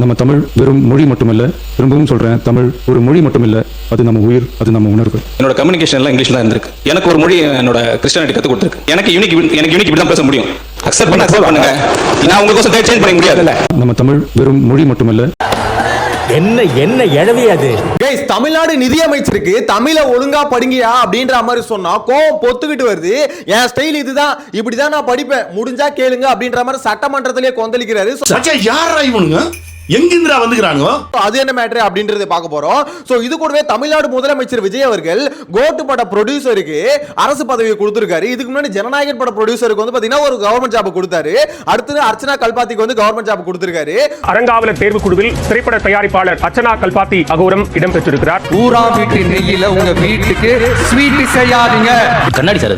நம்ம தமிழ் வெறும் மொழி மட்டுமல்ல, திரும்பவும் சொல்றேன், தமிழ் ஒரு மொழி மட்டுமில்ல, அது நம்ம உயிர், அது நம்ம உணர்வு. என்னோட கம்யூனிகேஷன் எல்லாம் இங்கிலீஷ்ல தான் இருந்திருக்கு. எனக்கு ஒரு மொழி என்னோட கிறிஸ்டியானிட்டி கத்து கொடுத்திருக்கு. எனக்கு யூனிக் இப்படி தான் பேச முடியும். அக்செப்ட் பண்ணுங்க. நான் உங்களுக்கு சேஞ்ச் பண்ண முடியாது. நம்ம தமிழ் வெறும் மொழி மட்டுமல்ல. என்ன எழவி அது? கைஸ், தமிழ்நாடு நிதியமைச்சருக்கு தமிழை ஒழுங்கா படிங்கயா அப்படின்ற மாதிரி சொன்னா கோவம் பொத்துக்கிட்டு வருது. என் ஸ்டைல் இதுதான், இப்படிதான் நான் படிப்பேன், முடிஞ்சா கேளுங்க அப்படின்ற மாதிரி சட்டமன்றத்திலே கொந்தளிக்கிறாரு. யாரா இவனுங்க? எங்கிந்திரா வந்துக்கிறாங்க? அது என்ன மேட்டர் அப்படின்றத பார்க்க போறோம். சோ இது கூடவே தமிழ்நாடு முதலமைச்சர் விஜய் அவர்கள் கோட்டு பட ப்ரொடியூசருக்கு அரசு பதவியை கொடுத்திருக்காரு. இதுக்கு முன்னாடி ஜனநாயகன் பட ப்ரொடியூசருக்கு வந்து பாத்தீங்கன்னா ஒரு கவர்மெண்ட் ஜாப் கொடுத்தாரு. அடுத்து அர்ச்சனா கல்பாத்திக்கு வந்து கவர்மெண்ட் ஜாப் கொடுத்திருக்காரு. அறங்காவலர் தேர்வு குழுவில் திரைப்பட தயாரிப்பாளர் அர்ச்சனா கல்பாத்தி அகோரம் இடம்பெற்றிருக்கிறார். ஊரா வீட்டு நெய்யில உங்க வீட்டுக்கு ஸ்வீட் செய்யாதீங்க. கண்ணாடி சார்.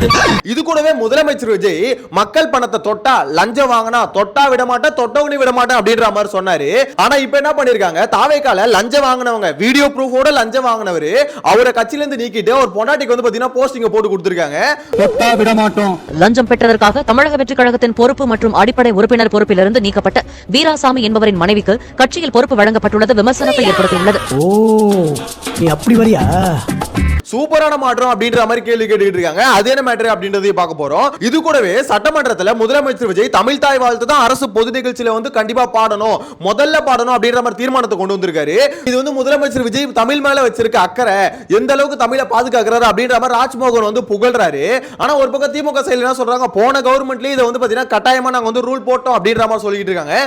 இது கூடவே முதலமைச்சர் விஜய் மக்கள் பணத்தை தொட்டா லஞ்சம் வாங்கினா தொட்டா விட மாட்டேன், தொட்டவனி விட மாட்டேன் அப்படின்ற மாதிரி சொன்னாரு. ஆனா இப்ப என்ன பண்ணிருக்காங்க, தாவேக்கால லஞ்சம் வாங்கினவங்க வீடியோ ப்ரூஃபோட லஞ்சம் வாங்கினவரு அவரை கட்சியில இருந்து நீக்கிட்டு ஒரு பொண்டாட்டிக்கு வந்து பாத்தீங்கன்னா போஸ்டிங் போட்டு கொடுத்திருக்காங்க. தொட்டா விட மாட்டோம். லஞ்சம் பெற்றதற்காக தமிழக வெற்றி கழகத்தின் பொறுப்பு மற்றும் அடிப்படை உறுப்பினர் பொறுப்பிலிருந்து நீக்கப்பட்ட வீராசாமி என்பவரின் மனைவிக்கு கட்சியில் பொறுப்பு வழங்கப்பட்டுள்ளது விமர்சனத்தை ஏற்படுத்தியுள்ளது. ஓ, நீ அப்படி வரியா? சூப்பரான மாற்றம் அப்படின்ற மாதிரி கேள்வி கேட்டுக்கிட்டு இருக்காங்க. அது என்ன மேட்டர் அப்படின்றதையும் பார்க்க போறோம். இது கூடவே சட்டமன்றத்தில் முதலமைச்சர் விஜய் தமிழ் தாய் வாழ்த்து தான் அரசு பொது நிகழ்ச்சியில வந்து கண்டிப்பா பாடணும், முதல்ல பாடணும் அப்படின்ற மாதிரி தீர்மானத்தை கொண்டு வந்திருக்காரு. இது வந்து முதலமைச்சர் விஜய் தமிழ் மேல வச்சிருக்க அக்கறை, எந்த அளவுக்கு தமிழை பாதுகாக்கிறாரு அப்படின்ற மாதிரி ராஜ்மோகன் வந்து புகழ்றாரு. ஆனா ஒரு பக்கம் திமுக சைடுல என்ன சொல்றாங்க, போன கவர்மெண்ட்லயே இதை வந்து பாத்தீங்கன்னா கட்டாயமா நாங்க வந்து ரூல் போட்டோம் அப்படின்ற மாதிரி சொல்லிட்டு இருக்காங்க.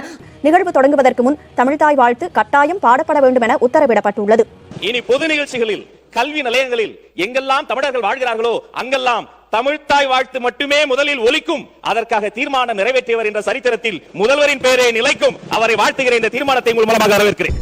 நிகழ்வு தொடங்குவதற்கு முன் தமிழ் தாய் வாழ்த்து கட்டாயம் பாடப்பட வேண்டும் என உத்தரவிடப்பட்டுள்ளது. இனி பொது நிகழ்ச்சிகளில், கல்வி நிலையங்களில் எங்கெல்லாம் தமிழர்கள் வாழ்கிறார்களோ அங்கெல்லாம் தமிழ்த்தாய் வாழ்த்து மட்டுமே முதலில் ஒலிக்கும். அதற்காக தீர்மானம் நிறைவேற்றியவர் என்ற சரித்திரத்தில் முதல்வரின் பெயரே நிலைக்கும். அவரை வாழ்த்துகிற இந்த தீர்மானத்தை உங்கள் மூலமாக வரவேற்கிறேன்.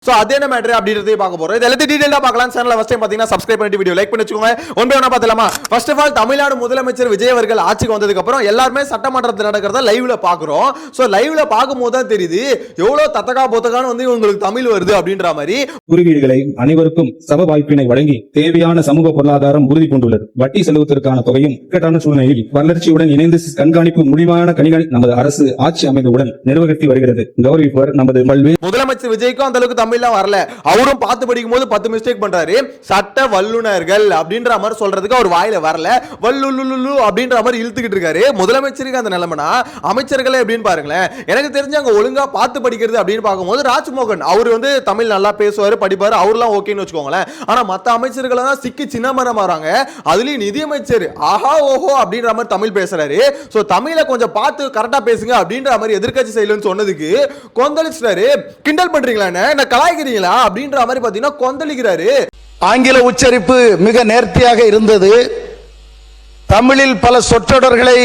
சோ அது என்ன மேட்டர் அப்படின்றதை பார்க்க போறோம். இதெல்லாம் டீடைலா பார்க்கலாம். சேனலை ஃபர்ஸ்ட் டைம் பாத்தீங்கன்னா சப்ஸ்கிரைப் பண்ணிட்டு வீடியோ லைக் பண்ணி வச்சுக்கோங்க. ஒன் பை ஒன்னா பார்த்தலாமா? ஃபர்ஸ்ட் ஆஃப் ஆல், தமிழ்நாடு முதலமைச்சர் விஜய் அவர்கள் ஆட்சிக்கு வந்ததுக்கு அப்புறம் எல்லாருமே சட்டமன்றத்தில் நடக்கிறத லைவ்ல பாக்குறோம். சோ லைவ்ல பார்க்கும்போது தான் தெரியுது எவ்வளவு தத்தகா பொத்தகான்னு வந்து உங்களுக்கு தமிழ் வருது அப்படின்ற மாதிரி. குறுகீடுகளை அனைவருக்கும் சம வாய்ப்பினை வழங்கி தேவையான சமூக பொருளாதாரம் உறுதி கொண்டுள்ளது. வட்டி செலுத்துவதற்கான தொகையும் இக்கட்டான சூழ்நிலையில் வளர்ச்சியுடன் இணைந்து கண்காணிப்பு முடிவான கணிகள் நமது அரசு ஆட்சி அமைந்தவுடன் நிர்வகித்து வருகிறது. கௌரவிப்பவர் நமது பல்வேறு. முதலமைச்சர் விஜய்க்கும் அந்த அளவுக்கு தமிழ்லாம் வரல. அவரும் பார்த்து படிக்கும் போது 10 மிஸ்டேக் பண்றாரு. சட்ட வல்லுநர்கள் அப்படின்ற மாதிரி சொல்றதுக்கு அவர் வாயில வரல, வல்லுலுலு அப்படின்ற மாதிரி இழுத்துக்கிட்டு இருக்காரு. முதலமைச்சருக்கு அந்த நிலைமைனா அமைச்சர்களே அப்படின்னு பாருங்களேன். எனக்கு தெரிஞ்சு அங்க ஒழுங்கா பார்த்து படிக்கிறது அப்படின்னு பார்க்கும்போது ராஜ்மோகன் அவர் வந்து தமிழ் நல்லா பேசுவாரு, படிப்பாரு, அவர்லாம் ஓகேன்னு வச்சுக்கோங்களேன். ஆனா மத்த அமைச்சர்கள் தான் சிக்கி சின்னமரம் வராங்க. அதுலயும் நிதியமைச்சர் ஆஹா ஓஹோ அப்படின்ற மாதிரி தமிழ் பேசுறாரு. சோ தமிழை கொஞ்சம் பார்த்து கரெக்டா பேசுங்க அப்படின்ற மாதிரி எதிர்க்கட்சி செயலன்னு சொன்னதுக்கு கொந்தளிச்சிட்டாரு. கிண்டல் பண்றீங்களா, என்ன கலாய்க்கிறீங்களா அப்படின்ற மாதிரி பாத்தீங்கன்னா கொந்தளிக்கிறாரு. ஆங்கில உச்சரிப்பு மிக நேர்த்தியாக இருந்தது. தமிழில் பல சொற்றொடர்களை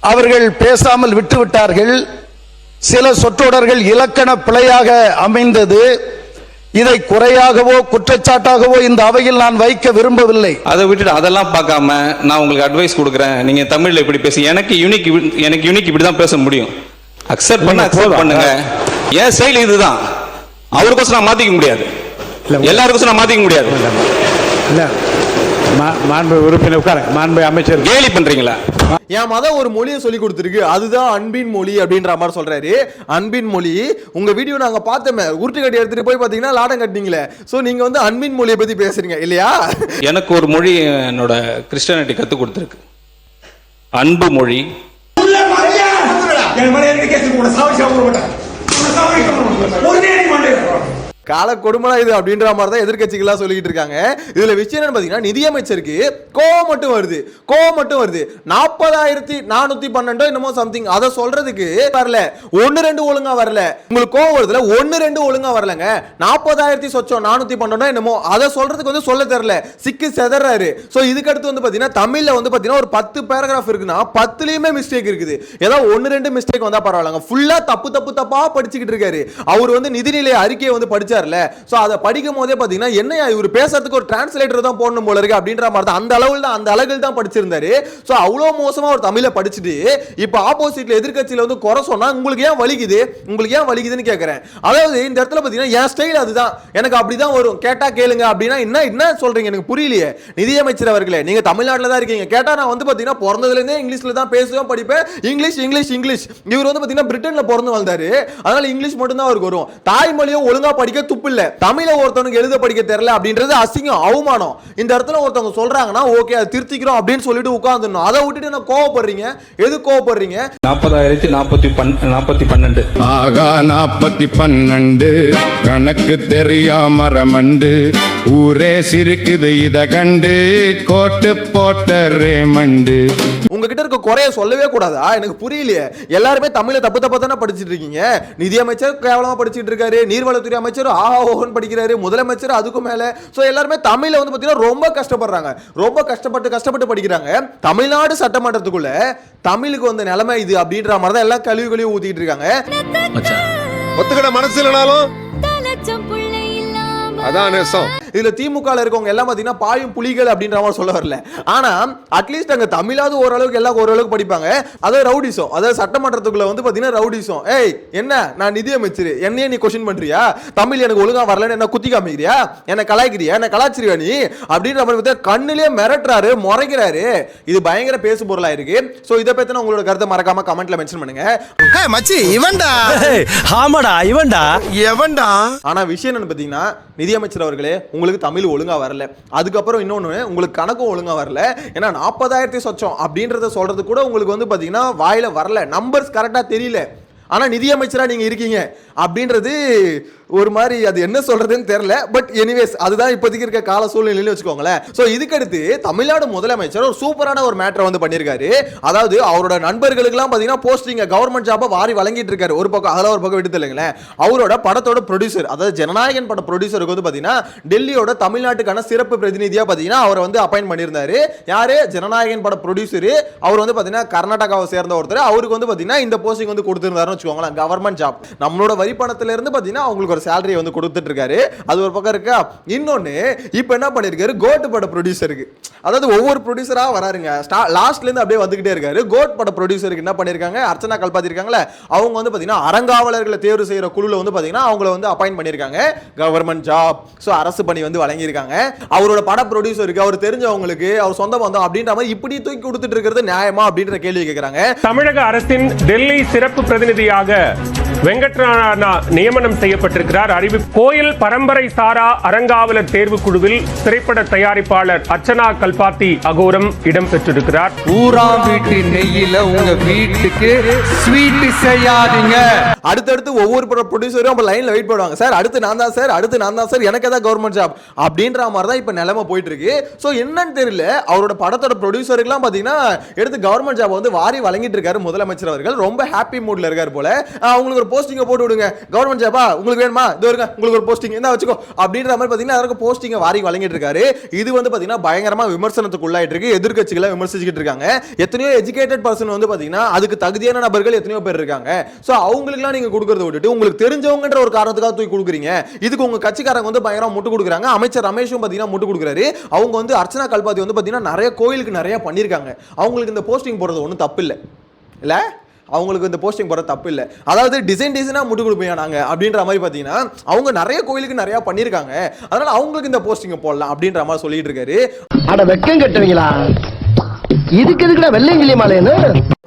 அவர்கள் பேசாமல் விட்டுவிட்டார்கள். சில சொற்றொடர்கள் இலக்கண பிழையாக அமைந்தது. இதை குறையாகவோ குற்றச்சாட்டாகவோ இந்த அவையில் நான் வைக்க விரும்பவில்லை. அதை விட்டுட்டு அதெல்லாம் பார்க்காம நான் உங்களுக்கு அட்வைஸ் கொடுக்குறேன். நீங்க தமிழ்ல இப்படி பேசி எனக்கு யூனிக் இப்படிதான் பேச முடியும். அக்செப்ட் பண்ணுங்க. என் ஸ்டைல் இதுதான். அவருக்கோசம் நான் மாத்திக்க முடியாது, எல்லாருக்கும் நான் மாத்திக்க முடியாது. மாண்பு உறுப்பினர் உட்கார. மாண்பு அமைச்சர் கேலி பண்றீங்களா? என் மதம் ஒரு மொழியை சொல்லி கொடுத்துருக்கு, அதுதான் அன்பின் மொழி அப்படின்ற மாதிரி சொல்றாரு. அன்பின் மொழி உங்க வீடியோ நாங்க பார்த்தோமே, உருட்டு கட்டி எடுத்துட்டு போய் பாத்தீங்கன்னா லாடம் கட்டினீங்களே. சோ நீங்க வந்து அன்பின் மொழியை பத்தி பேசுறீங்க இல்லையா? எனக்கு ஒரு மொழி என்னோட கிறிஸ்டியானிட்டி கத்து கொடுத்திருக்கு. அன்பு மொழி. கால கொடுமலா இது அப்படின்ற மாதிரி தான் எதிர்க்கட்சிகள்லாம் சொல்லிட்டு இருக்காங்க. இதுல விஷயம் என்ன பாத்தீங்கன்னா, நிதியமைச்சருக்கு கோவம் மட்டும் வருது. 40,412 என்னமோ சம்திங். அதை சொல்றதுக்கு வரல, 1-2 ஒழுங்கா வரல. உங்களுக்கு கோவம் வருதுல, 1-2 ஒழுங்கா வரலங்க. 40,412 என்னமோ அதை சொல்றதுக்கு வந்து சொல்ல தெரியல, சிக்கி செதறாரு. சோ இதுக்கு அடுத்து வந்து பாத்தீங்கன்னா தமிழ்ல வந்து பாத்தீங்கன்னா ஒரு 10 பேராகிராஃப் இருக்குன்னா 10லயுமே மிஸ்டேக் இருக்குது. ஏதோ 1-2 மிஸ்டேக் வந்தா பரவாயில்லைங்க, ஃபுல்லா தப்பா படிச்சுக்கிட்டு இருக்காரு. அவர் வந்து நிதிநிலை அறிக்கையை வந்து படிச்சு படிச்சார்ல, சோ அதை படிக்கும் போதே பாத்தீங்கன்னா என்னையா இவர் பேசுறதுக்கு ஒரு டிரான்ஸ்லேட்டர் தான் போடணும் போல இருக்கு அப்படின்ற மாதிரி தான் அந்த அளவில் தான் படிச்சிருந்தாரு. சோ அவ்வளவு மோசமா ஒரு தமிழை படிச்சுட்டு இப்ப ஆப்போசிட்ல எதிர்க்கட்சியில வந்து குறை சொன்னா உங்களுக்கு ஏன் வலிக்குதுன்னு கேக்குறேன். அதாவது இந்த இடத்துல பாத்தீங்கன்னா என் ஸ்டைல் அதுதான், எனக்கு அப்படிதான் வரும், கேட்டா கேளுங்க அப்படின்னா என்ன சொல்றீங்க எனக்கு புரியலையே. நிதியமைச்சர் அவர்களே, நீங்க தமிழ்நாட்டுல தான் இருக்கீங்க, கேட்டா நான் வந்து பாத்தீங்கன்னா பிறந்ததுல இருந்தே இங்கிலீஷ்ல தான் பேசுவேன் படிப்பேன், இங்கிலீஷ். இவர் வந்து பாத்தீங்கன்னா பிரிட்டன்ல பிறந்து வந்தாரு, அதனால இங்கிலீஷ் மட்டும் தான் அவருக்கு வரும், தாய்மொழியை ஒழுங்கா படிக்க துப்பு இல்ல, தமிழை ஒருத்தவனுக்கு எழுத படிக்க தெரியல அப்படின்றது அசிங்கம், அவமானம். இந்த இடத்துல ஒருத்தவங்க சொல்றாங்கன்னா ஓகே அதை திருத்திக்கிறோம் அப்படின்னு சொல்லிட்டு உட்கார்ந்துடணும். அதை விட்டுட்டு என்ன கோவப்படுறீங்க? எது கோவப்படுறீங்க? 40,412 ஆகா 40,12 கணக்கு தெரியாம ரமண்டு ஊரே சிரிக்குது இத கண்டு கோட்டு போட்ட ரேமண்டு. உங்ககிட்ட இருக்க குறைய சொல்லவே கூடாதா? எனக்கு புரியலையே. எல்லாருமே தமிழை தப்பு தானே படிச்சிட்டு இருக்கீங்க. நிதியமைச்சர் கேவலமா படிச்சிட்டு இருக்காரு, நீர்வளத்துறை அமைச்சர் ஆஹா ஓஹோன்னு படிக்கிறாரு, முதலமைச்சர் அதுக்கும் மேல. சோ எல்லாருமே தமிழ்ல வந்து பாத்தீங்கன்னா ரொம்ப கஷ்டப்படுறாங்க, ரொம்ப கஷ்டப்பட்டு படிக்கிறாங்க. தமிழ்நாடு சட்டமன்றத்துக்குள்ள தமிழுக்கு வந்த நிலைமை இது அப்படின்ற மாதிரி தான் எல்லாம் கழுவி ஊத்திட்டு இருக்காங்க. ஒத்துக்கிட மனசு இல்லனாலும் அதான் நேசம். இதுல திமுக இருக்கவங்க எல்லாம் பாத்தீங்கன்னா பாயும் புலிகள் அப்படின்ற மாதிரி சொல்ல வரல. ஆனா அட்லீஸ்ட் அங்க தமிழாவது ஓரளவுக்கு எல்லாம் ஓரளவுக்கு படிப்பாங்க. அதாவது ரவுடிசம், அதாவது சட்டமன்றத்துக்குள்ள வந்து பாத்தீங்கன்னா ரவுடிசம். ஏய் என்ன நான் நிதி அமைச்சர், என்னையே நீ கொஸ்டின் பண்றியா? தமிழ் எனக்கு ஒழுங்கா வரலன்னு என்ன குத்தி காமிக்கிறியா? என்ன கலாய்க்கிறியா? என்ன கலாச்சிரியா நீ அப்படின்ற மாதிரி கண்ணிலே மிரட்டுறாரு, முறைக்கிறாரு. இது பயங்கர பேசு பொருளா இருக்கு. சோ இதை பத்தின உங்களோட கருத்தை மறக்காம கமெண்ட்ல மென்ஷன் பண்ணுங்க. மச்சி இவன்டா, ஆமாடா இவன்டா எவன்டா. ஆனா விஷயம் என்ன பாத்தீங்கன்னா, நிதியமைச்சர் அவர்களே உங்களுக்கு தமிழ் ஒழுங்கா வரல, அதுக்கப்புறம் இன்னொன்னு உங்களுக்கு கணக்கும் ஒழுங்கா வரல. ஏன்னா 40,000 சொச்சம் அப்படின்றத சொல்றது கூட உங்களுக்கு வந்து பாத்தீங்கன்னா வாயில வரல, நம்பர்ஸ் கரெக்டா தெரியல. ஆனா நிதியமைச்சரா நீங்க இருக்கீங்க அப்படின்றது ஒரு மாதிரி அது என்ன சொல்றதுன்னு தெரியல. பட் எனிவேஸ் அதுதான் இப்போதைக்கு இருக்க கால சூழ்நிலையில வச்சுக்கோங்களேன். சோ இதுக்கு அடுத்து தமிழ்நாடு முதலமைச்சர் ஒரு சூப்பரான ஒரு மேட்டர் வந்து பண்ணிருக்காரு. அதாவது அவரோட நண்பர்களுக்கு எல்லாம் பாத்தீங்கன்னா போஸ்டிங் கவர்மெண்ட் ஜாப வாரி வழங்கிட்டு இருக்காரு. ஒரு பக்கம் அதெல்லாம் ஒரு பக்கம் விட்டு இல்லைங்களேன். அவரோட படத்தோட ப்ரொடியூசர், அதாவது ஜனநாயகன் பட ப்ரொடியூசருக்கு வந்து பாத்தீங்கன்னா டெல்லியோட தமிழ்நாட்டுக்கான சிறப்பு பிரதிநிதியா பாத்தீங்கன்னா அவரை வந்து அப்பாயிண்ட் பண்ணியிருந்தாரு. யாரு? ஜனநாயகன் பட ப்ரொடியூசர். அவர் வந்து பாத்தீங்கன்னா கர்நாடகாவை சேர்ந்த ஒருத்தர். அவருக்கு வந்து பாத்தீங்கன்னா இந்த போஸ்டிங் வந்து கொடுத்திருந்தாருன்னு வச்சுக்கோங்களேன், கவர்மெண்ட் ஜாப். நம்மளோட வரி பணத்துல இருந்து பாத்தீங்கன்னா அவங்களுக்கு ஒரு salary வந்து கொடுத்துட்டு இருக்காரு. அது ஒரு பக்கம் இருக்கா. இன்னொன்னு இப்போ என்ன பண்ணிருக்காரு, கோட் பட ப்ரொடியூசருக்கு, அதாவது ஒவ்வொரு ப்ரொடியூசரா வராருங்க, லாஸ்ட்ல இருந்து அப்படியே வந்துகிட்டே இருக்காரு. கோட் பட ப்ரொடியூசருக்கு என்ன பண்ணிருக்காங்க, அர்ச்சனா கல்பாத்தி இருக்காங்கல, அவங்க வந்து பாத்தீங்கன்னா அறங்காவலர்களை தேர்வு செய்யற குழுல வந்து பாத்தீங்கன்னா அவங்கள வந்து அப்பாயிண்ட் பண்ணிருக்காங்க, கவர்மெண்ட் ஜாப். சோ அரசு பணி வந்து வழங்கி இருக்காங்க. அவரோட பட ப்ரொடியூசருக்கு அவர் தெரிஞ்சவங்களுக்கு அவர் சொந்த பந்தம் அப்படின்ற மாதிரி இப்படி தூக்கி கொடுத்துட்டு இருக்கிறது நியாயமா அப்படின்ற கேள்வி கேட்கறாங்க. தமிழக அரசின் டெல்லி சிறப்பு பிரதிநிதியாக வெங்கட்ராணா நியமனம் செய்யப்பட்டிருக்கிறார். அறிவிப்பு. கோயில் பரம்பரை சாரா அறங்காவலர் தேர்வு குழுவில் திரைப்பட தயாரிப்பாளர் அர்ச்சனா கல்பாத்தி அகோரம் இடம்பெற்றிருக்கிறார். ஊரா வீட்டு நெய்யில உங்க வீட்டுக்கு ஸ்வீட் செய்யாதீங்க. அடுத்தடுத்து ஒவ்வொரு ப்ரொடியூசரும் நம்ம லைன்ல வெயிட் பண்ணுவாங்க. சார் அடுத்து நான் தான் சார், அடுத்து நான் தான் சார், எனக்கு ஏதாவது கவர்மெண்ட் ஜாப் அப்படின்ற மாதிரி தான் இப்ப நிலைமை போயிட்டு இருக்கு. சோ என்னன்னு தெரியல, அவரோட படத்தோட ப்ரொடியூசருக்குலாம் பாத்தீங்கன்னா எடுத்து கவர்மெண்ட் ஜாப் வந்து வாரி வழங்கிட்டு இருக்காரு முதலமைச்சர் அவர்கள். ரொம்ப ஹாப்பி மூட்ல இருக்காரு போல. அவங்களுக்கு ஒரு போஸ்டிங் போட்டு விடுங்க, கவர்மெண்ட் ஜாபா உங்களுக்கு வேணுமா, இது இருங்க உங்களுக்கு ஒரு போஸ்டிங் என்ன வச்சுக்கோ அப்படின்ற மாதிரி பாத்தீங்கன்னா அதற்கு போஸ்டிங் வாரி வழங்கிட்டு இருக்காரு. இது வந்து பாத்தீங்கன்னா பயங்கரமா விமர்சனத்துக்கு உள்ளாயிட்டு இருக்கு. எதிர்க்கட்சிகளை விமர்சிச்சிட்டு இருக்காங்க. எத்தனையோ எஜுகேட்டட் பர்சன் வந்து பாத்தீங்கன்னா அதுக்கு தகுதியான நபர்கள் எத்தனையோ பேர் இருக்காங்க. சோ அவங்களுக்குலாம் நீங்க கொடுக்கறத விட்டுட்டு உங்களுக்கு தெரிஞ்சவங்கன்ற ஒரு காரணத்துக்காக தூக்கி கொடுக்குறீங்க. இதுக்கு உங்க கட்சிக்காரங்க வந்து பயங்கரமா முட்டு கொடுக்குறாங்க. அமைச்சர் ரமேஷும் பாத்தீங்கன்னா முட்டு கொடுக்குறாரு. அவங்க வந்து அர்ச்சனா கல்பாத்தி வந்து பாத்தீங்கன்னா நிறைய கோயிலுக்கு நிறைய பண்ணிருக்காங்க. அவங்களுக்கு இந்த போஸ்டிங் போடுறது ஒன்றும் தப்பு இல்ல, அவங்களுக்கு இந்த போஸ்டிங் போட தப்பு இல்லை. அதாவது டிசைனா முட்டு கொடுப்பீங்க நாங்க அப்படின்ற மாதிரி பாத்தீங்கன்னா அவங்க நிறைய கோயிலுக்கு நிறைய பண்ணிருக்காங்க, அதனால அவங்களுக்கு இந்த போஸ்டிங் போடலாம் அப்படின்ற மாதிரி சொல்லிட்டு இருக்காரு. அட வெக்கம் கட்டுவீங்களா, இதுக்கு எதுக்குடா வெள்ளையங்கிலி மாலைன்னு?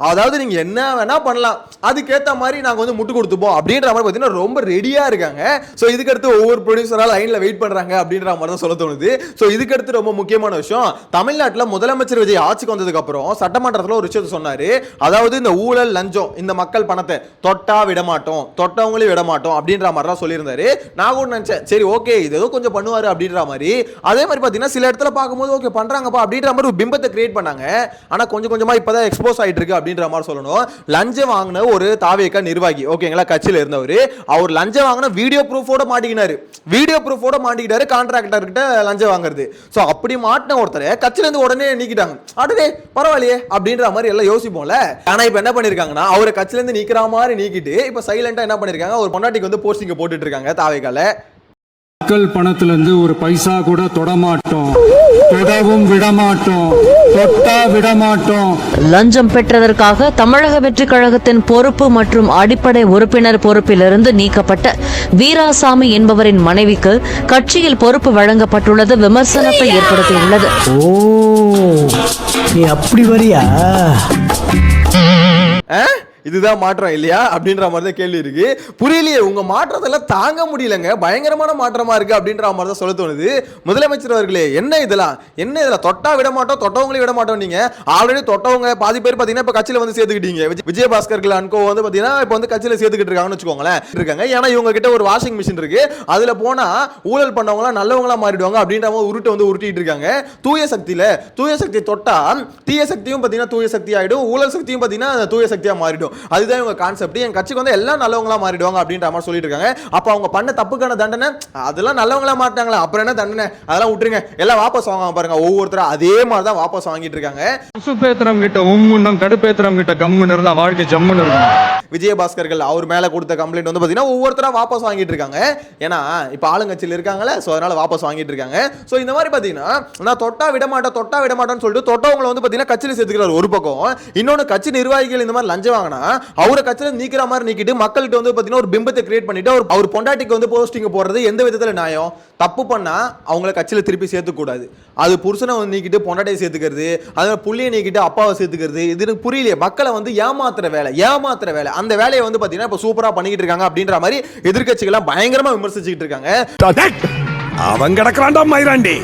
அதாவது நீங்க என்ன வேணா பண்ணலாம், அதுக்கேற்ற மாதிரி நாங்க வந்து முட்டு கொடுத்துப்போம் அப்படின்ற மாதிரி பாத்தீங்கன்னா ரொம்ப ரெடியா இருக்காங்க. சோ இதுக்கு அடுத்து ஒவ்வொரு ப்ரொடியூசரா லைன்ல வெயிட் பண்றாங்க அப்படின்ற மாதிரி தான் சொல்ல தோணுது. சோ இதுக்கு அடுத்து ரொம்ப முக்கியமான விஷயம், தமிழ்நாட்டுல முதலமைச்சர் விஜய் ஆட்சிக்கு வந்ததுக்கு அப்புறம் சட்டமன்றத்தில் ஒரு விஷயத்தை சொன்னாரு. அதாவது இந்த ஊழல் லஞ்சம் இந்த மக்கள் பணத்தை தொட்டா விடமாட்டோம், தொட்டவங்களையும் விடமாட்டோம் அப்படின்ற மாதிரி தான் சொல்லியிருந்தாரு. நான் கூட நினைச்சேன் சரி ஓகே இது ஏதோ கொஞ்சம் பண்ணுவாரு அப்படின்ற மாதிரி. அதே மாதிரி பாத்தீங்கன்னா சில இடத்துல பார்க்கும்போது ஓகே பண்றாங்கப்பா அப்படின்ற மாதிரி ஒரு பிம்பத்தை கிரியேட் பண்ணாங்க. ஆனா கொஞ்சம் கொஞ்சமா இப்பதான் எக்ஸ்போஸ் ஆயிட்டு இருக்கு அப்படின்ற மாதிரி சொல்லணும். லஞ்சம் வாங்கின ஒரு தாவேக நிர்வாகி ஓகேங்களா, கட்சியில இருந்தவர், அவர் லஞ்சம் வாங்கின வீடியோ ப்ரூஃபோட மாட்டிக்கிட்டாரு கான்ட்ராக்டர் கிட்ட லஞ்சம் வாங்குறது. சோ அப்படி மாட்டின ஒருத்தரை கட்சியில இருந்து உடனே நீக்கிட்டாங்க. அடடே பரவாயில்லையே அப்படின்ற மாதிரி எல்லாம் யோசிப்போம்ல. ஆனா இப்ப என்ன பண்ணிருக்காங்கன்னா அவரை கட்சியில இருந்து நீக்கிற மாதிரி நீக்கிட்டு இப்ப சைலண்டா என்ன பண்ணிருக்காங்க, ஒரு பொண்டாட்டிக்கு வந்து போஸ்டிங் போட்டுட்டு இருக்காங்க தாவேகால. மக்கள் பணத்துல இருந்து ஒரு பைசா கூட தொடமாட்டோம், தொடவும் விடமாட்டோம், தொட்டா விடமாட்டோம். லஞ்சம் பெற்றதற்காக தமிழக வெற்றிக் கழகத்தின் பொறுப்பு மற்றும் அடிப்படை உறுப்பினர் பொறுப்பிலிருந்து நீக்கப்பட்ட வீராசாமி என்பவரின் மனைவிக்கு கட்சியில் பொறுப்பு வழங்கப்பட்டுள்ளது விமர்சனத்தை ஏற்படுத்தியுள்ளது. ஓ, நீ அப்படி வரியா? இதுதான் மாற்றம் இல்லையா அப்படின்ற மாதிரி தான் கேள்வி இருக்கு. புரியலையே, உங்க மாற்றத்தெல்லாம் தாங்க முடியலங்க, பயங்கரமான மாற்றமா இருக்கு அப்படின்ற மாதிரி தான் சொல்ல தோணுது. முதலமைச்சர் அவர்களே, என்ன இதெல்லாம் தொட்டா விட மாட்டோம், தொட்டவங்களே விட மாட்டோம். நீங்க ஆல்ரெடி தொட்டவங்க பாதி பேர் பாத்தீங்கன்னா இப்ப கட்சியில வந்து சேர்த்துக்கிட்டீங்க. விஜயபாஸ்கர்கள் அன்கோ வந்து பாத்தீங்கன்னா இப்ப வந்து கட்சியில சேர்த்துக்கிட்டு இருக்காங்கன்னு வச்சுக்கோங்களேன் இருக்காங்க. ஏன்னா இவங்க கிட்ட ஒரு வாஷிங் மிஷின் இருக்கு, அதுல போனா ஊழல் பண்ணவங்க நல்லவங்களா மாறிடுவாங்க அப்படின்ற மாதிரி உருட்டு வந்து உருட்டிட்டு இருக்காங்க. தூய சக்தி தொட்டா தீய சக்தியும் பாத்தீங்கன்னா தூய சக்தி ஆயிடும், ஊழல் சக்தியும் பாத்தீங்கன்னா தூய சக்தியா மாறிடும். அதுதான் இவங்க கான்செப்ட். என் கட்சிக்கு வந்து எல்லாம் நல்லவங்களா மாறிடுவாங்க அப்படின்ற மாதிரி சொல்லிட்டு இருக்காங்க. அப்ப அவங்க பண்ண தப்புக்கான தண்டனை அதெல்லாம் நல்லவங்களா மாட்டாங்களா, அப்புறம் என்ன தண்டனை, அதெல்லாம் விட்டுருங்க, எல்லாம் வாபஸ் வாங்க பாருங்க. ஒவ்வொருத்தரும் அதே மாதிரி தான் வாபஸ் வாங்கிட்டு இருக்காங்க. சுப்பேத்திரம் கிட்ட உம்முன்னும் கடுப்பேத்திரம் கிட்ட கம்முன்னு இருந்தா வாழ்க்கை ஜம்முன்னு இருக்கும். விஜயபாஸ்கர்கள் அவர் மேல கொடுத்த கம்ப்ளைண்ட் வந்து பாத்தீங்கன்னா ஒவ்வொருத்தரா வாபஸ் வாங்கிட்டு இருக்காங்க. ஏன்னா இப்ப ஆளுங்கட்சியில் இருக்காங்கல்ல, சோ அதனால வாபஸ் வாங்கிட்டு இருக்காங்க. சோ இந்த மாதிரி பாத்தீங்கன்னா நான் தொட்டா விட மாட்டேன்னு சொல்லிட்டு தொட்டவங்களை வந்து பாத்தீங்கன்னா கட்சியில சேர்த்துக்கிறார் ஒரு பக்கம். இன்னொன்னு கட்சி நிர்வாகிகள் இந்த மாதிரி லஞ்சம் வாங்கினா அவரை கட்சியில நீக்கிற மாதிரி நீக்கிட்டு மக்கள்கிட்ட வந்து பாத்தீங்கன்னா ஒரு பிம்பத்தை கிரியேட் பண்ணிட்டு அவர் பொண்டாட்டிக்கு வந்து போஸ்டிங் போடுறது எந்த விதத்துல நியாயம்? தப்பு பண்ணா அவங்கள கட்சியில திருப்பி சேர்த்து கூடாது. அது புருஷனை வந்து நீக்கிட்டு பொண்டாட்டியை சேர்த்துக்கிறது, அதனால புள்ளியை நீக்கிட்டு அப்பாவை சேர்த்துக்கிறது, இது எனக்கு புரியலையே. மக்களை வந்து ஏமாத்துற வேலை அந்த வேலையை வந்து பாத்தீங்கன்னா இப்ப சூப்பரா பண்ணிக்கிட்டு இருக்காங்க அப்படின்ற மாதிரி எதிர்க்கட்சிகள் பயங்கரமா விமர்சிச்சுக்கிட்டு இருக்காங்க. அவன் கிடக்குறான்டா மயிராண்டி.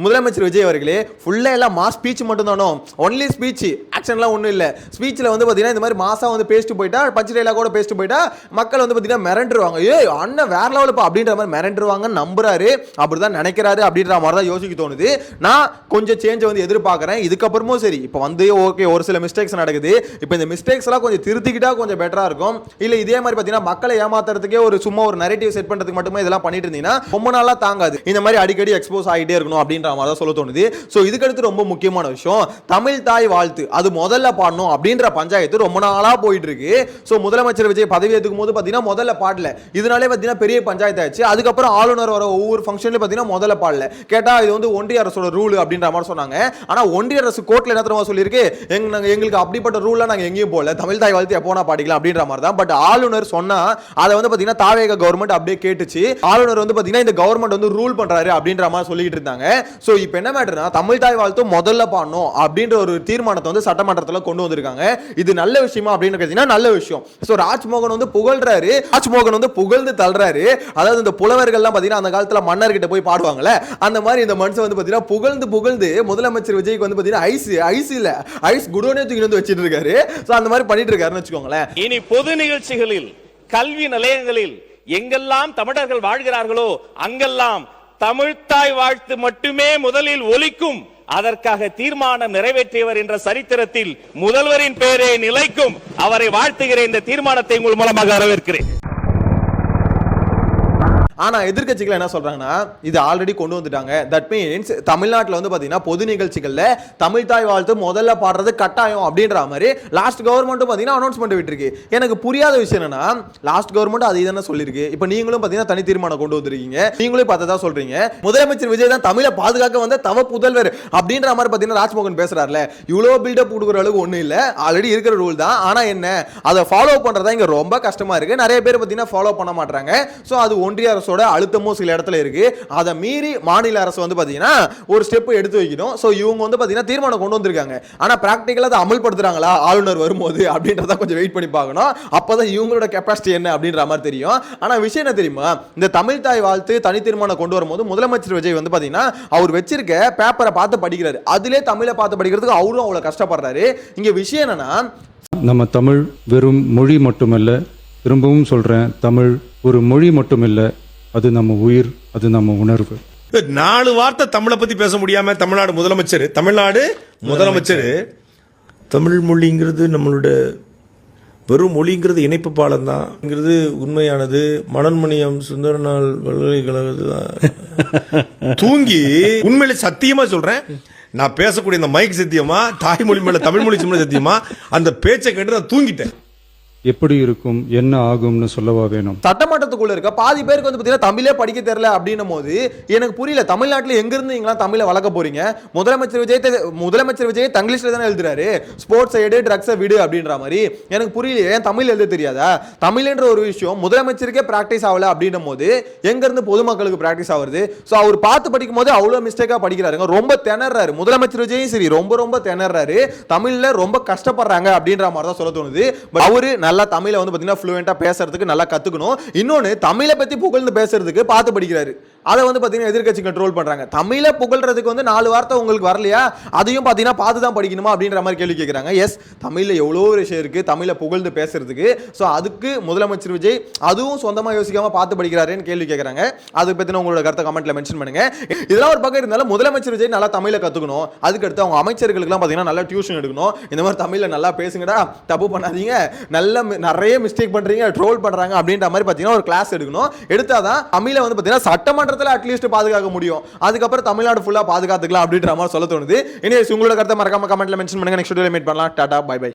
முதலமைச்சர் விஜய் அவர்களே ஃபுல்லா எல்லாம் மாஸ் ஸ்பீச் மட்டும் தானோ, ஒன்லி ஸ்பீச், ஆக்ஷன்லாம் ஒன்றும் இல்லை. ஸ்பீச்சில் வந்து பார்த்தீங்கன்னா இந்த மாதிரி மாசா வந்து பேசிட்டு போயிட்டா, பச்சை டைலாக் கூட பேசிட்டு போயிட்டா மக்கள் வந்து பார்த்தீங்கன்னா மிரண்டுருவாங்க. அண்ணன் வேற லெவலுப்பா அப்படின்ற மாதிரி மிரண்டுருவாங்கன்னு நம்புறாரு, அப்படிதான் நினைக்கிறாரு அப்படின்ற மாதிரி தான் யோசிக்க தோணுது. நான் கொஞ்சம் சேஞ்சை வந்து எதிர்பார்க்குறேன். இதுக்கப்புறமும் சரி, இப்போ வந்து ஓகே ஒரு சில மிஸ்டேக்ஸ் நடக்குது, இப்போ இந்த மிஸ்டேக்ஸ் எல்லாம் கொஞ்சம் திருத்திக்கிட்டா கொஞ்சம் பெட்டரா இருக்கும். இல்லை இதே மாதிரி பார்த்தீங்கன்னா மக்களை ஏமாத்துறதுக்கே ஒரு சும்மா ஒரு நரேட்டிவ் செட் பண்ணுறதுக்கு மட்டுமே இதெல்லாம் பண்ணிட்டு இருந்தீங்கன்னா ரொம்ப நாளா தாங்காது. இந்த மாதிரி அடிக்கடி எக்ஸ்போஸ் ஆகிட்டே இருக்கணும் அப்படின்ற மாதிரி சொல்ல தோணுது. சோ இதுக்கு அடுத்து ரொம்ப முக்கியமான விஷயம், தமிழ் தாய் வாழ்த்து அது முதல்ல பாடணும் அப்படின்ற பஞ்சாயத்து ரொம்ப நாளா போயிட்டு இருக்கு. சோ முதலமைச்சர் விஜய் பதவி ஏத்துக்கும் போது பாத்தீங்கன்னா முதல்ல பாடல, இதனாலே பாத்தீங்கன்னா பெரிய பஞ்சாயத்து ஆச்சு. அதுக்கப்புறம் ஆளுநர் வர ஒவ்வொரு ஃபங்க்ஷன்ல பாத்தீங்கன்னா முதல்ல பாடல, கேட்டா இது வந்து ஒன்றிய அரசோட ரூல் அப்படின்ற மாதிரி சொன்னாங்க. ஆனா ஒன்றிய அரசு கோர்ட்ல என்ன தெரியுமா சொல்லியிருக்கு, எங்களுக்கு அப்படிப்பட்ட ரூல்ல நாங்க எங்கேயும் போல, தமிழ் தாய் வாழ்த்து எப்போனா பாடிக்கலாம் அப்படின்ற மாதிரி தான். பட் ஆளுநர் சொன்னா அதை வந்து பாத்தீங்கன்னா தாவேக கவர்மெண்ட் அப்படியே கேட்டுச்சு. ஆளுநர் வந்து பாத்தீங்கன்னா இந்த கவர்மெண்ட் வந்து ரூல் பண்றாரு அப்படின்ற மாதிரி சொல்லிட்டு இருந்தாங்க. சோ இப்போ என்ன மேட்டர்னா தமிழ் தாய் வாழ்த்து முதல்ல பாடணும் அப்படின்ற ஒரு தீர்மானத்தை வந்து சட்டமன்றத்தில் கொண்டு வந்திருக்காங்க. இது நல்ல விஷயமா அப்படின்னு கேட்டீங்கன்னா நல்ல விஷயம். சோ ராஜ்மோகன் வந்து புகழ்றாரு, ராஜ்மோகன் வந்து புகழ்ந்து தள்ளுறாரு. அதாவது இந்த புலவர்கள்லாம் பாத்தீங்கன்னா அந்த காலத்துல மன்னர்கிட்ட போய் பாடுவாங்கல்ல, அந்த மாதிரி இந்த மனுஷன் வந்து பாத்தீங்கன்னா புகழ்ந்து முதலமைச்சர் விஜய்க்கு வந்து பாத்தீங்கன்னா ஐஸ் குடோனே தூக்கி வந்து வச்சிட்டு இருக்காரு. சோ அந்த மாதிரி பண்ணிட்டு இருக்காருன்னு வச்சுக்கோங்களேன். இனி பொது நிகழ்ச்சிகளில், கல்வி நிலையங்களில் எங்கெல்லாம் தமிழர்கள் வாழ்கிறார்களோ அங்கெல்லாம் தமிழ்த்தாய் வாழ்த்து மட்டுமே முதலில் ஒலிக்கும். அதற்காக தீர்மானம் நிறைவேற்றியவர் என்ற சரித்திரத்தில் முதல்வரின் பெயரே நிலைக்கும். அவரை வாழ்த்துகிற இந்த தீர்மானத்தை உங்கள் மூலமாக வரவேற்கிறேன். ஆனா எதிர்க்கட்சிகள் என்ன சொல்றாங்கன்னா இது ஆல்ரெடி கொண்டு வந்துட்டாங்க. தட் மீன்ஸ் தமிழ்நாட்டில் வந்து பாத்தீங்கன்னா பொது நிகழ்ச்சிகள்ல தமிழ் தாய் வாழ்த்து முதல்ல பாடுறது கட்டாயம் அப்படின்ற மாதிரி லாஸ்ட் கவர்மெண்ட் பாத்தீங்கன்னா அனௌன்ஸ்மெண்ட் விட்டுருக்கு. எனக்கு புரியாத விஷயம் என்னன்னா, லாஸ்ட் கவர்மெண்ட் அது தானே சொல்லிருக்கு, இப்போ நீங்களும் பாத்தீங்கன்னா தனி தீர்மானம் கொண்டு வந்திருக்கீங்க, நீங்களும் பார்த்ததா சொல்றீங்க. முதலமைச்சர் விஜய் தான் தமிழை பாதுகாக்க வந்த தவ புதல்வர் அப்படின்ற மாதிரி பாத்தீங்கன்னா ராஜ்மோகன் பேசுறாருல, இவ்வளவு பில்டப் கொடுக்குற அளவுக்கு ஒன்றும் இல்லை, ஆல்ரெடி இருக்கிற ரூல் தான். ஆனா என்ன, அதை ஃபாலோ பண்றதா இங்க ரொம்ப கஷ்டமா இருக்கு. நிறைய பேர் பாத்தீங்கன்னா ஃபாலோ பண்ண மாட்டாங்க. ஸோ அது ஒன்றிய அரசு அழுத்தமும் சில இடத்துல இருக்கு. அதை மீறி மாநில அரசு வந்து பாத்தீங்கன்னா ஒரு ஸ்டெப் எடுத்து வைக்கணும். சோ இவங்க வந்து பாத்தீங்கன்னா தீர்மானம் கொண்டு வந்திருக்காங்க. ஆனா பிராக்டிகலா அதை அமல்படுத்துறாங்களா ஆளுநர் வரும்போது அப்படின்றத கொஞ்சம் வெயிட் பண்ணி பார்க்கணும். அப்பதான் இவங்களோட கெப்பாசிட்டி என்ன அப்படின்ற மாதிரி தெரியும். ஆனா விஷயம் என்ன தெரியுமா, இந்த தமிழ் தாய் வாழ்த்து தனி தீர்மானம் கொண்டு வரும்போது முதலமைச்சர் விஜய் வந்து பாத்தீங்கன்னா அவர் வச்சிருக்க பேப்பரை பார்த்து படிக்கிறாரு. அதிலே தமிழை பார்த்து படிக்கிறதுக்கு அவரும் அவ்வளவு கஷ்டப்படுறாரு. இங்க விஷயம் என்னன்னா, நம்ம தமிழ் வெறும் மொழி மட்டுமல்ல, திரும்பவும் சொல்றேன், தமிழ் ஒரு மொழி மட்டுமில்லை, அது நம்ம உயிர், அது நம்ம உணர்வு. 4 வார்த்தை தமிழை பத்தி பேச முடியாம தமிழ்நாடு முதலமைச்சர் தமிழ் மொழிங்கிறது நம்மளோட வெறும் மொழிங்கிறது இணைப்பு பாலம் தான் உண்மையானது. மனோன்மணியம் சுந்தரநாள் பல்கலைக்கழகத்தில் தூங்கி உண்மையில சத்தியமா சொல்றேன், நான் பேசக்கூடிய இந்த மைக் சத்தியமா, தாய்மொழி மேல தமிழ் மொழி சத்தியமா, அந்த பேச்சை கேட்டு நான் தூங்கிட்டேன். எப்படி இருக்கும் என்ன ஆகும்னு சொல்லவா வேணும்? சட்டமன்றத்துக்குள்ள இருக்க பாதி பேருக்கு வந்து பாத்தீங்கன்னா தமிழே படிக்க தெரியல அப்படின்னும் போது எனக்கு புரியல. தமிழ்நாட்டில் எங்க இருந்து நீங்களா தமிழை வளர்க்க போறீங்க? முதலமைச்சர் விஜய் தங்கிலீஷ்ல தானே எழுதுறாரு, ஸ்போர்ட்ஸ் எடு ட்ரக்ஸை விடு அப்படின்ற மாதிரி. எனக்கு புரியல, ஏன் தமிழ் எழுத தெரியாதா? தமிழ்ன்ற ஒரு விஷயம் முதலமைச்சருக்கே பிராக்டிஸ் ஆகல அப்படின்னும் போது எங்க இருந்து பொதுமக்களுக்கு பிராக்டிஸ் ஆகுது? சோ அவர் பார்த்து படிக்கும் போது அவ்வளவு மிஸ்டேக்கா படிக்கிறாருங்க, ரொம்ப திணறாரு. முதலமைச்சர் விஜயும் சரி ரொம்ப திணறாரு, தமிழ்ல ரொம்ப கஷ்டப்படுறாங்க அப்படின்ற மாதிரி தான் சொல்ல தோணுது. பட் அவரு நல்லா தமிழை வந்து பாத்தீங்கன்னா ஃப்ளூயண்டா பேசுறதுக்கு நல்லா கத்துக்கணும். இன்னொன்னு தமிழை பத்தி புகழ்ந்து பேசுறதுக்கு பார்த்து படிக்கிறாரு. அதை வந்து பாத்தீங்கன்னா எதிர்க்கட்சி கண்ட்ரோல் பண்றாங்க. தமிழை புகழ்றதுக்கு வந்து 4 வார்த்தை உங்களுக்கு வரலையா, அதையும் பாத்தீங்கன்னா பார்த்து தான் படிக்கணுமா அப்படின்ற மாதிரி கேள்வி கேட்கறாங்க. எஸ், தமிழ்ல எவ்வளோ விஷயம் இருக்கு தமிழை புகழ்ந்து பேசுறதுக்கு. ஸோ அதுக்கு முதலமைச்சர் விஜய் அதுவும் சொந்தமா யோசிக்காம பார்த்து படிக்கிறாருன்னு கேள்வி கேட்கறாங்க. அதை பத்தின உங்களோட கருத்தை கமெண்ட்ல மென்ஷன் பண்ணுங்க. இதெல்லாம் ஒரு பக்கம் இருந்தாலும் முதலமைச்சர் விஜய் நல்லா தமிழை கத்துக்கணும். அதுக்கு அடுத்து அவங்க அமைச்சர்களுக்கெல்லாம் பாத்தீங்கன்னா நல்லா டியூஷன் எடுக்கணும். இந்த மாதிரி தமிழ்ல நல்லா பேசுங்கடா, தப்பு பண்ணாதீங்க, நல்ல நிறைய மிஸ்டேக் பண்றீங்க, ட்ரோல் பண்றாங்க அப்படின்ற மாதிரி பாத்தீங்கன்னா ஒரு கிளாஸ் எடுக்கணும். எடுத்தாதான் தமிழை வந்து பாத்தீங்கன்னா சட்டமன்றத்தில் அட்லீஸ்ட் பாதுகாக்க முடியும். அதுக்கப்புறம் தமிழ்நாடு ஃபுல்லா பாதுகாத்துக்கலாம் அப்படின்ற மாதிரி சொல்ல தோணுது. இனி உங்களோட கருத்தை மறக்காம கமெண்ட்ல மென்ஷன் பண்ணுங்க. நெக்ஸ்ட் வீடியோல மீட் பண்ணலாம். டாடா, பை பை.